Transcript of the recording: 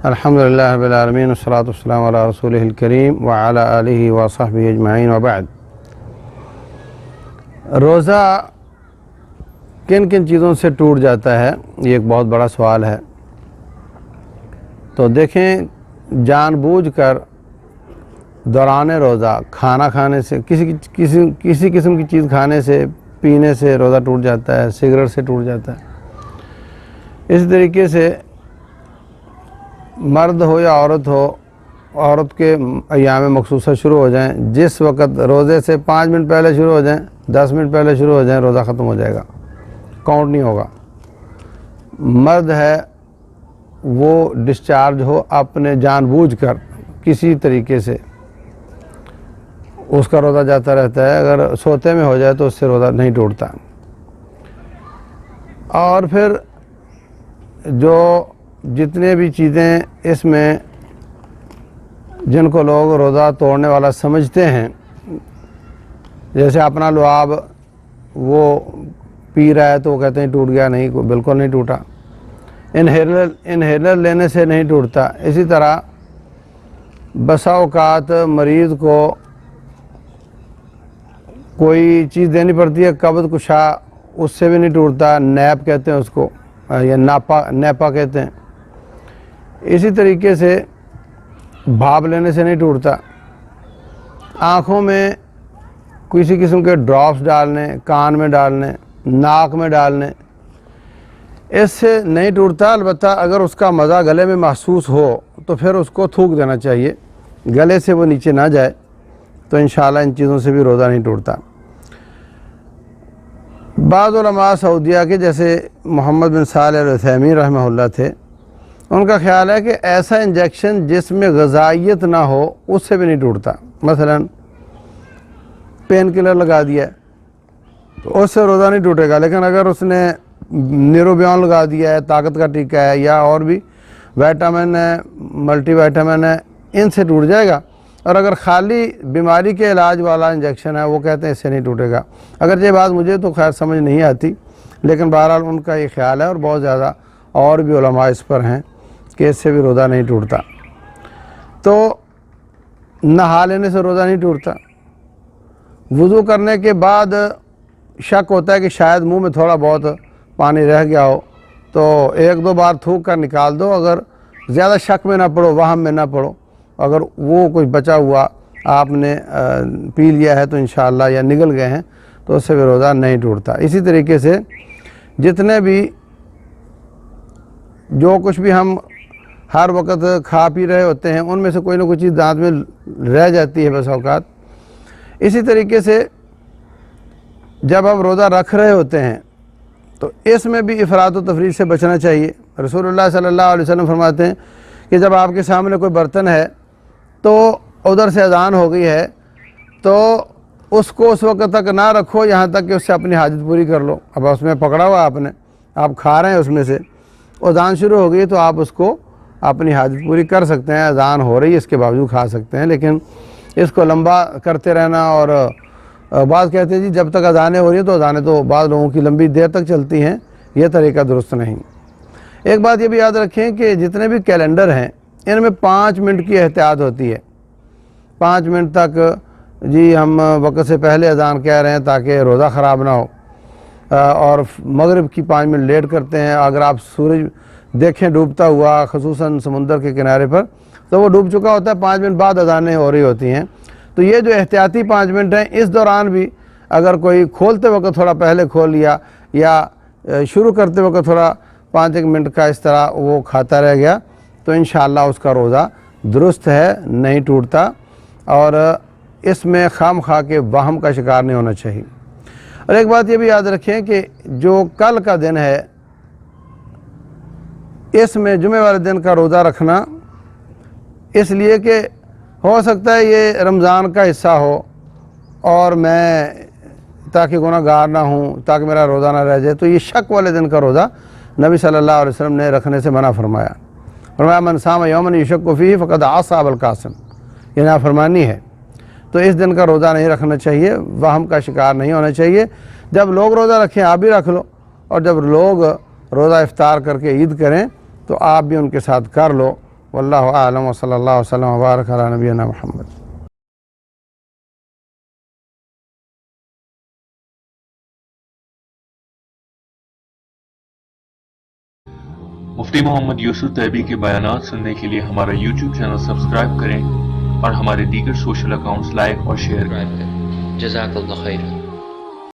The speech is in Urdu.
الحمدللہ رب العالمین والصلاة والسلام علی رسولہ الکریم وعلی آلہ وصحبہ اجمعین وبعد۔ روزہ کن کن چیزوں سے ٹوٹ جاتا ہے، یہ ایک بہت بڑا سوال ہے۔ تو دیکھیں، جان بوجھ کر دوران روزہ کھانا کھانے سے، کسی قسم کی چیز کھانے سے، پینے سے روزہ ٹوٹ جاتا ہے، سگریٹ سے ٹوٹ جاتا ہے۔ اس طریقے سے مرد ہو یا عورت ہو، عورت کے ایام مخصوصہ شروع ہو جائیں، جس وقت روزے سے 5 منٹ پہلے شروع ہو جائیں، 10 منٹ پہلے شروع ہو جائیں، روزہ ختم ہو جائے گا، کاؤنٹ نہیں ہوگا۔ مرد ہے وہ ڈسچارج ہو اپنے جان بوجھ کر کسی طریقے سے، اس کا روزہ جاتا رہتا ہے۔ اگر سوتے میں ہو جائے تو اس سے روزہ نہیں ٹوٹتا۔ اور پھر جو جتنے بھی چیزیں اس میں جن کو لوگ روزہ توڑنے والا سمجھتے ہیں، جیسے اپنا لعاب وہ پی رہا ہے تو وہ کہتے ہیں ٹوٹ گیا، نہیں، بالکل نہیں ٹوٹا۔ انہیلر لینے سے نہیں ٹوٹتا۔ اسی طرح بسا اوقات مریض کو کوئی چیز دینی پڑتی ہے، قبض کشا، اس سے بھی نہیں ٹوٹتا، نیپ کہتے ہیں اس کو، یا نیپا کہتے ہیں۔ اسی طریقے سے بھاپ لینے سے نہیں ٹوٹتا۔ آنکھوں میں کسی قسم کے ڈراپس ڈالنے، کان میں ڈالنے، ناک میں ڈالنے، اس سے نہیں ٹوٹتا۔ البتہ اگر اس کا مزہ گلے میں محسوس ہو تو پھر اس کو تھوک دینا چاہیے، گلے سے وہ نیچے نہ جائے، تو انشاءاللہ ان چیزوں سے بھی روزہ نہیں ٹوٹتا۔ بعض علماء سعودیہ کے جیسے محمد بن صالح العثیمین رحمہ اللہ تھے، ان کا خیال ہے کہ ایسا انجیکشن جس میں غذائیت نہ ہو اس سے بھی نہیں ٹوٹتا۔ مثلا پین کلر لگا دیا تو اس سے روزہ نہیں ٹوٹے گا، لیکن اگر اس نے نیروبیون لگا دیا ہے، طاقت کا ٹیکہ ہے، یا اور بھی ویٹامن ہے، ملٹی ویٹامن ہے، ان سے ٹوٹ جائے گا۔ اور اگر خالی بیماری کے علاج والا انجیکشن ہے، وہ کہتے ہیں اس سے نہیں ٹوٹے گا۔ اگر یہ بات مجھے تو خیر سمجھ نہیں آتی، لیکن بہرحال ان کا یہ خیال ہے، اور بہت زیادہ اور بھی علماء اس پر ہیں کہ اس سے بھی روزہ نہیں ٹوٹتا۔ تو نہا لینے سے روزہ نہیں ٹوٹتا۔ وضو کرنے کے بعد شک ہوتا ہے کہ شاید منہ میں تھوڑا بہت پانی رہ گیا ہو، تو 1-2 بار تھوک کر نکال دو۔ اگر زیادہ شک میں نہ پڑو، وہم میں نہ پڑو، اگر وہ کچھ بچا ہوا آپ نے پی لیا ہے تو انشاءاللہ، یا نگل گئے ہیں تو اس سے بھی روزہ نہیں ٹوٹتا۔ اسی طریقے سے جتنے بھی جو کچھ بھی ہم ہر وقت کھا پی رہے ہوتے ہیں، ان میں سے کوئی نہ کوئی چیز دانت میں رہ جاتی ہے بس اوقات۔ اسی طریقے سے جب ہم روزہ رکھ رہے ہوتے ہیں تو اس میں بھی افراط و تفریط سے بچنا چاہیے۔ رسول اللہ صلی اللہ علیہ وسلم فرماتے ہیں کہ جب آپ کے سامنے کوئی برتن ہے تو ادھر سے اذان ہو گئی ہے، تو اس کو اس وقت تک نہ رکھو یہاں تک کہ اس سے اپنی حاجت پوری کر لو۔ اب اس میں پکڑا ہوا آپ کھا رہے ہیں، اس میں سے اذان شروع ہو گئی تو آپ اس کو اپنی حاجت پوری کر سکتے ہیں، اذان ہو رہی ہے اس کے باوجود کھا سکتے ہیں۔ لیکن اس کو لمبا کرتے رہنا، اور بعض کہتے ہیں جی جب تک اذانیں ہو رہی ہیں، تو اذانیں تو بعض لوگوں کی لمبی دیر تک چلتی ہیں، یہ طریقہ درست نہیں۔ ایک بات یہ بھی یاد رکھیں کہ جتنے بھی کیلنڈر ہیں ان میں 5 منٹ کی احتیاط ہوتی ہے۔ 5 منٹ تک جی ہم وقت سے پہلے اذان کہہ رہے ہیں تاکہ روزہ خراب نہ ہو، اور مغرب کی 5 منٹ لیٹ کرتے ہیں۔ اگر آپ سورج دیکھیں ڈوبتا ہوا، خصوصاً سمندر کے کنارے پر، تو وہ ڈوب چکا ہوتا ہے، 5 منٹ بعد اذانیں ہو رہی ہوتی ہیں۔ تو یہ جو احتیاطی 5 منٹ ہیں، اس دوران بھی اگر کوئی کھولتے وقت تھوڑا پہلے کھول لیا، یا شروع کرتے وقت تھوڑا 5 منٹ کا اس طرح وہ کھاتا رہ گیا، تو انشاءاللہ اس کا روزہ درست ہے، نہیں ٹوٹتا۔ اور اس میں خام خواہ کے وہم کا شکار نہیں ہونا چاہیے۔ اور ایک بات یہ بھی یاد رکھیں کہ جو کل کا دن ہے، اس میں جمعہ والے دن کا روزہ رکھنا اس لیے کہ ہو سکتا ہے یہ رمضان کا حصہ ہو، اور میں تاکہ گناہ گار نہ ہوں، تاکہ میرا روزہ نہ رہ جائے، تو یہ شک والے دن کا روزہ نبی صلی اللہ علیہ وسلم نے رکھنے سے منع فرمایا۔ فرمایا من صام یوما یشک فیہ فقد عصی ابا القاسم، یہ نافرمانی ہے۔ تو اس دن کا روزہ نہیں رکھنا چاہیے، وہم کا شکار نہیں ہونا چاہیے۔ جب لوگ روزہ رکھیں آپ بھی رکھ لو، اور جب لوگ روزہ افطار کر کے عید کریں تو آپ بھی ان کے ساتھ کر لو، واللہ اعلم وصلی اللہ وسلم وبارک علی نبینا محمد. مفتی محمد یوسف طیبی کے بیانات سننے کے لیے ہمارا یوٹیوب چینل سبسکرائب کریں اور ہمارے دیگر سوشل اکاؤنٹس لائک اور شیئر کریں. جزاک اللہ خیر.